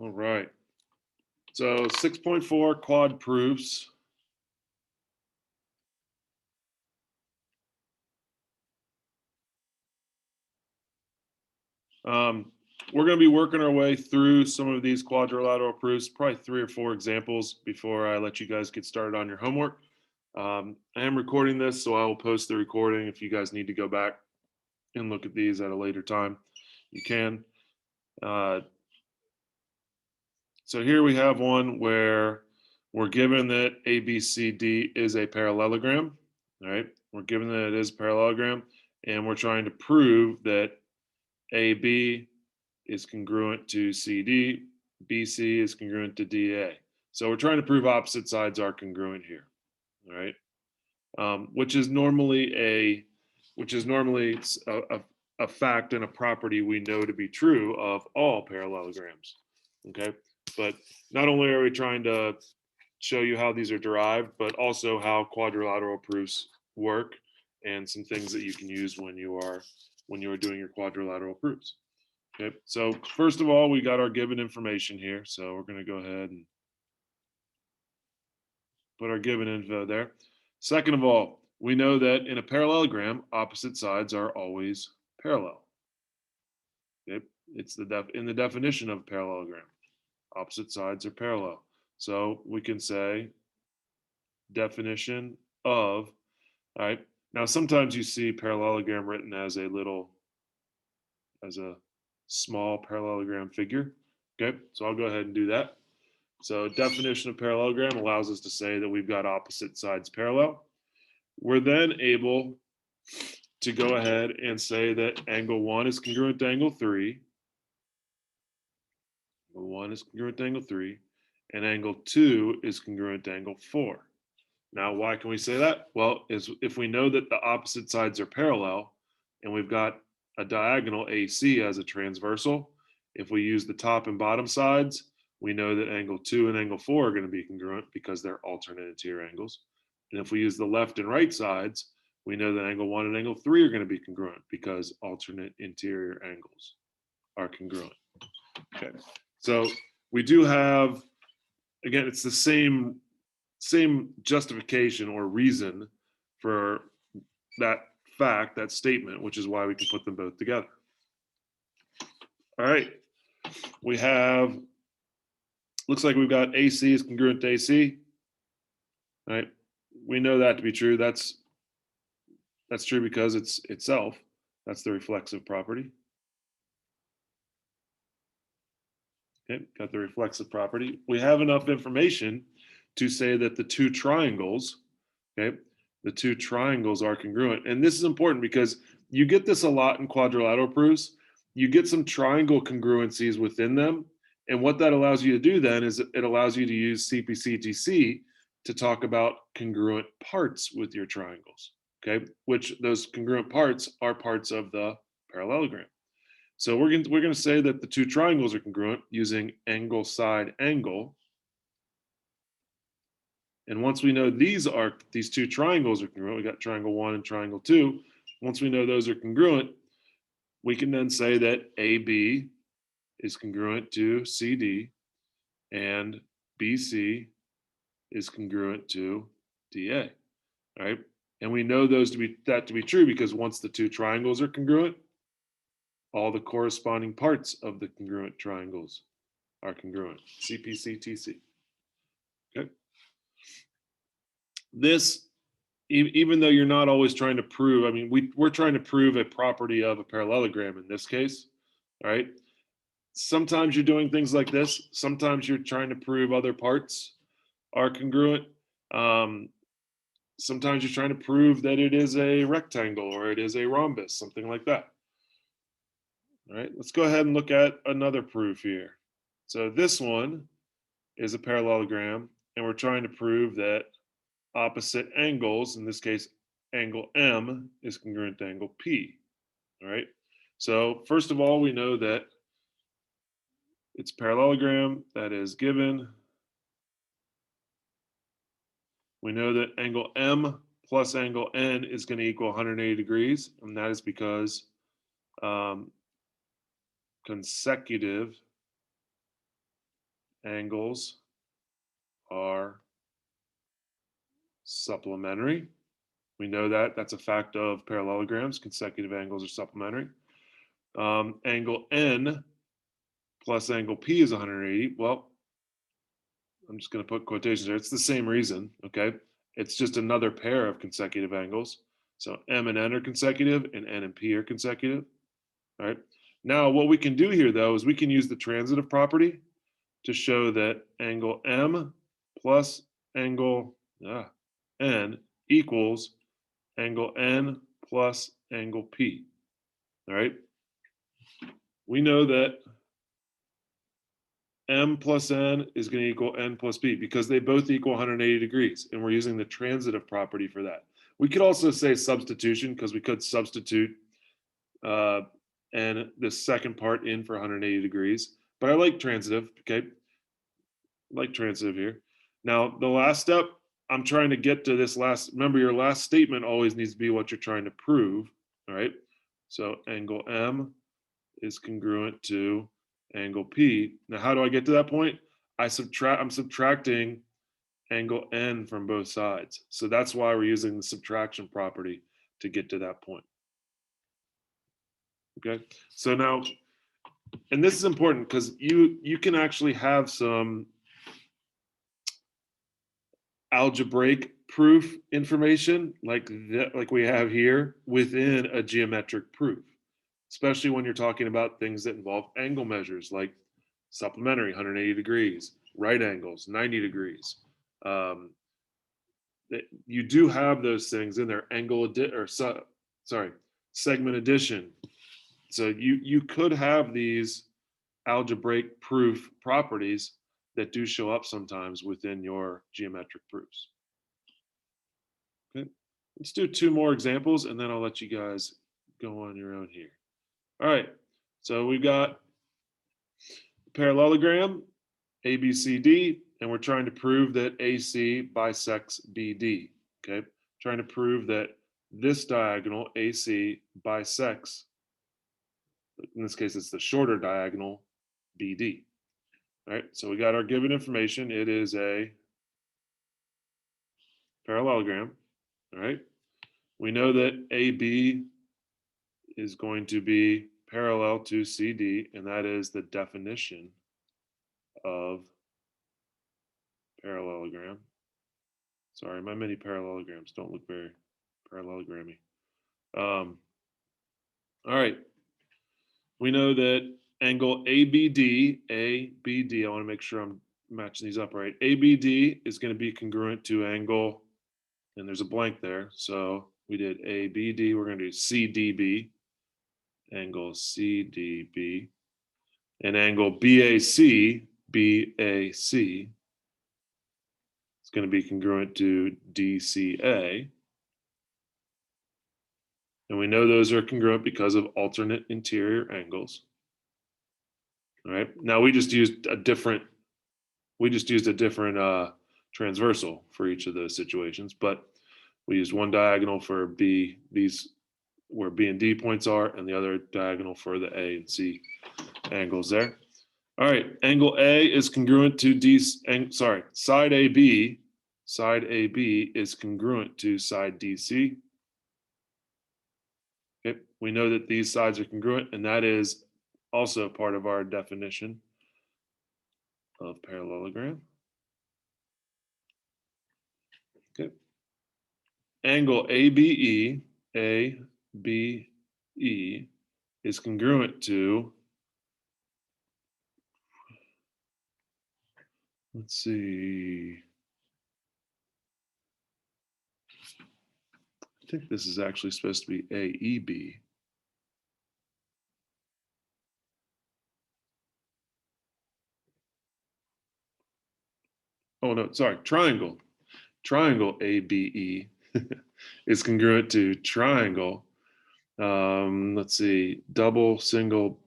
All right. So 6.4 quad proofs. We're going to be working our way through some of these quadrilateral proofs, probably 3 or 4 examples before I let you guys get started on your homework. I am recording this, so I will post the recording. If you guys need to go back and look at these at a later time, you can. So here we have one where we're given that ABCD is a parallelogram. All right, we're given that it is a parallelogram, and we're trying to prove that AB is congruent to CD, BC is congruent to DA. So we're trying to prove opposite sides are congruent here. All right, which is normally a fact and a property we know to be true of all parallelograms. Okay, but not only are we trying to show you how these are derived, but also how quadrilateral proofs work and some things that you can use when you are doing your quadrilateral proofs. Okay, so first of all, we got our given information here. So we're going to go ahead and put our given info there. Second of all, we know that in a parallelogram, opposite sides are always parallel. Okay, it's in the definition of parallelogram. Opposite sides are parallel. So we can say definition of, all right. Now, sometimes you see parallelogram written as a small parallelogram figure. Okay, so I'll go ahead and do that. So definition of parallelogram allows us to say that we've got opposite sides parallel. We're then able to go ahead and say that angle 1 is congruent to angle 3. Angle 1 is congruent to angle 3. And angle 2 is congruent to angle 4. Now, why can we say that? Well, if we know that the opposite sides are parallel and we've got a diagonal AC as a transversal, if we use the top and bottom sides, we know that angle 2 and angle 4 are going to be congruent because they're alternate interior angles. And if we use the left and right sides, we know that angle 1 and angle 3 are going to be congruent because alternate interior angles are congruent. Okay, so we do have, again, it's the same justification or reason for that fact, that statement, which is why we can put them both together. All right, we have, looks like we've got AC is congruent to AC. All right, we know that to be true. That's true because it's itself. That's the reflexive property. Okay, got the reflexive property. We have enough information to say that the two triangles, okay, the two triangles are congruent. And this is important because you get this a lot in quadrilateral proofs. You get some triangle congruencies within them. And what that allows you to do then is it allows you to use CPCTC to talk about congruent parts with your triangles, okay, which those congruent parts are parts of the parallelogram. So we're going to say that the two triangles are congruent using angle side angle. And once we know these two triangles are congruent, we got triangle 1 and triangle 2. Once we know those are congruent, we can then say that AB is congruent to CD and BC is congruent to DA. All right? And we know that to be true because once the two triangles are congruent, all the corresponding parts of the congruent triangles are congruent. CPCTC. Okay. This, even though you're not always trying to prove, I mean, we're trying to prove a property of a parallelogram in this case. All right. Sometimes you're doing things like this. Sometimes you're trying to prove other parts are congruent. Sometimes you're trying to prove that it is a rectangle or it is a rhombus, something like that. All right, let's go ahead and look at another proof here. So this one is a parallelogram, and we're trying to prove that opposite angles, in this case, angle M is congruent to angle P. All right, so first of all, we know that it's parallelogram that is given. We know that angle M plus angle N is going to equal 180 degrees, and that is because consecutive angles are supplementary. We know that that's a fact of parallelograms. Consecutive angles are supplementary. Angle N plus angle P is 180. Well, I'm just going to put quotations there. It's the same reason, okay? It's just another pair of consecutive angles. So M and N are consecutive, and N and P are consecutive. All right. Now, what we can do here, though, is we can use the transitive property to show that angle M plus angle N equals angle N plus angle P. All right. We know that M plus N is going to equal N plus P because they both equal 180 degrees, and we're using the transitive property for that. We could also say substitution because we could substitute and the second part in for 180 degrees, but I like transitive, okay? I like transitive here. Now, the last step, I'm trying to get to this last, remember your last statement always needs to be what you're trying to prove, all right? So angle M is congruent to angle P. Now, how do I get to that point? I'm subtracting angle N from both sides. So that's why we're using the subtraction property to get to that point. Okay, so now, and this is important because you can actually have some algebraic proof information like that, like we have here within a geometric proof, especially when you're talking about things that involve angle measures like supplementary 180 degrees, right angles 90 degrees. You do have those things in there, segment addition. So you could have these algebraic proof properties that do show up sometimes within your geometric proofs. Okay, let's do two more examples and then I'll let you guys go on your own here. All right, so we've got parallelogram ABCD, and we're trying to prove that AC bisects BD. Okay, trying to prove that this diagonal AC bisects, in this case, it's the shorter diagonal BD. All right, so we got our given information. It is a parallelogram. All right, we know that AB is going to be parallel to CD, and that is the definition of parallelogram. Sorry, my many parallelograms don't look very parallelogrammy. All right, we know that angle ABD, I want to make sure I'm matching these up right. ABD is going to be congruent to angle, and there's a blank there. So we did ABD, we're going to do CDB, angle CDB, and angle BAC, BAC is going to be congruent to DCA. And we know those are congruent because of alternate interior angles. All right. Now we just used a different transversal for each of those situations, but we used one diagonal for B, these where B and D points are, and the other diagonal for the A and C angles there. All right, angle A is congruent to side AB. Side AB is congruent to side DC. Okay, we know that these sides are congruent, and that is also part of our definition of parallelogram. Okay. Angle ABE, ABE is congruent to, let's see, I think this is actually supposed to be AEB. Oh no, sorry, triangle. Triangle ABE is congruent to triangle. Let's see, double, single,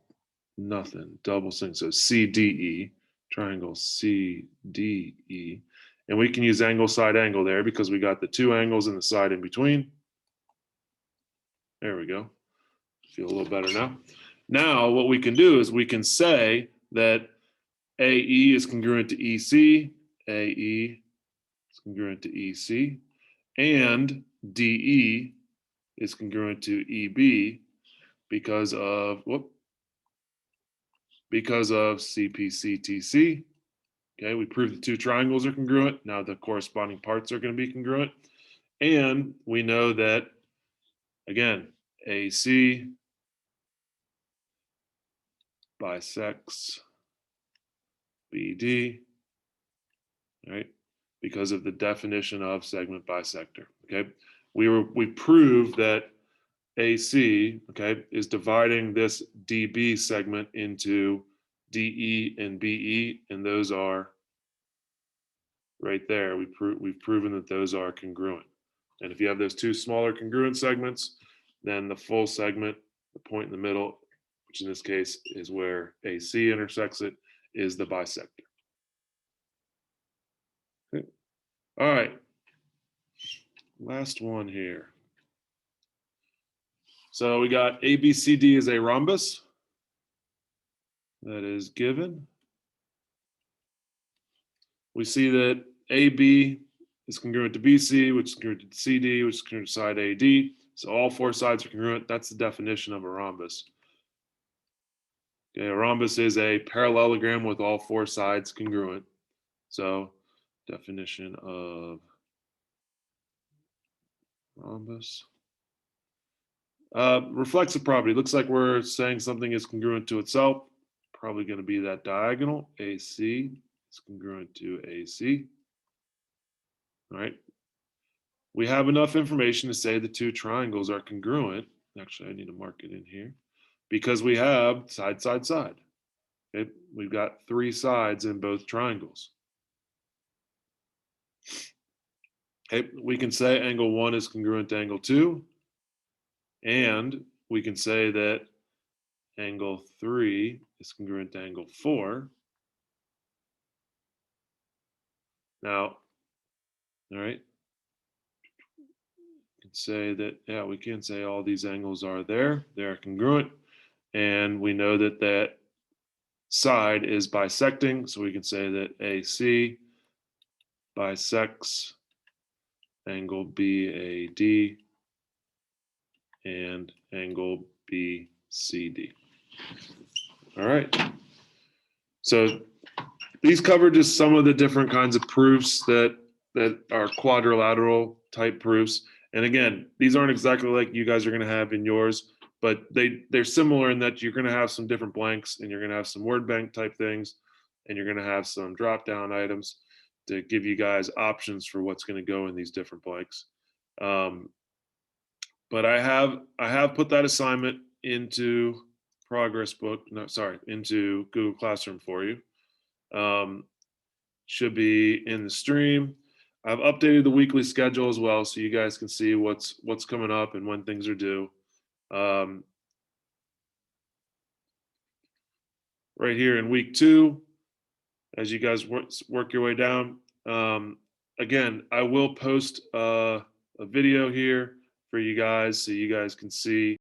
nothing, double, single. So CDE, triangle CDE. And we can use angle, side, angle there because we got the two angles and the side in between. There we go. Feel a little better now. Now, what we can do is we can say that AE is congruent to EC, AE is congruent to EC, and DE is congruent to EB because of CPCTC. Okay, we proved the two triangles are congruent. Now the corresponding parts are going to be congruent. And we know that, again, AC bisects BD, right? Because of the definition of segment bisector. Okay, we proved that AC, okay, is dividing this DB segment into DE and BE, and those are right there. We've proven that those are congruent. And if you have those two smaller congruent segments, then the full segment, the point in the middle, which in this case is where AC intersects it, is the bisector. Okay. All right. Last one here. So we got ABCD is a rhombus. That is given. We see that AB is congruent to BC, which is congruent to CD, which is congruent to side AD. So all four sides are congruent. That's the definition of a rhombus. Okay, a rhombus is a parallelogram with all four sides congruent. So definition of rhombus. Reflexive property. Looks like we're saying something is congruent to itself. Probably going to be that diagonal. AC is congruent to AC. All right. We have enough information to say the two triangles are congruent. Actually, I need to mark it in here because we have side, side, side. Okay. We've got three sides in both triangles. Okay. We can say angle 1 is congruent to angle 2. And we can say that angle 3 is congruent to angle 4. Now, all right, we can say that, yeah, we can say all these angles are there. They're congruent. And we know that that side is bisecting. So we can say that AC bisects angle BAD and angle BCD. All right. So these cover just some of the different kinds of proofs that are quadrilateral type proofs. And again, these aren't exactly like you guys are going to have in yours, but they're similar in that you're going to have some different blanks and you're going to have some word bank type things, and you're going to have some drop down items to give you guys options for what's going to go in these different blanks. But I have put that assignment into Progress Book, no, sorry, into Google Classroom for you. Should be in the stream. I've updated the weekly schedule as well, so you guys can see what's coming up and when things are due. Right here in week 2, as you guys work your way down. Again, I will post a video here for you guys so you guys can see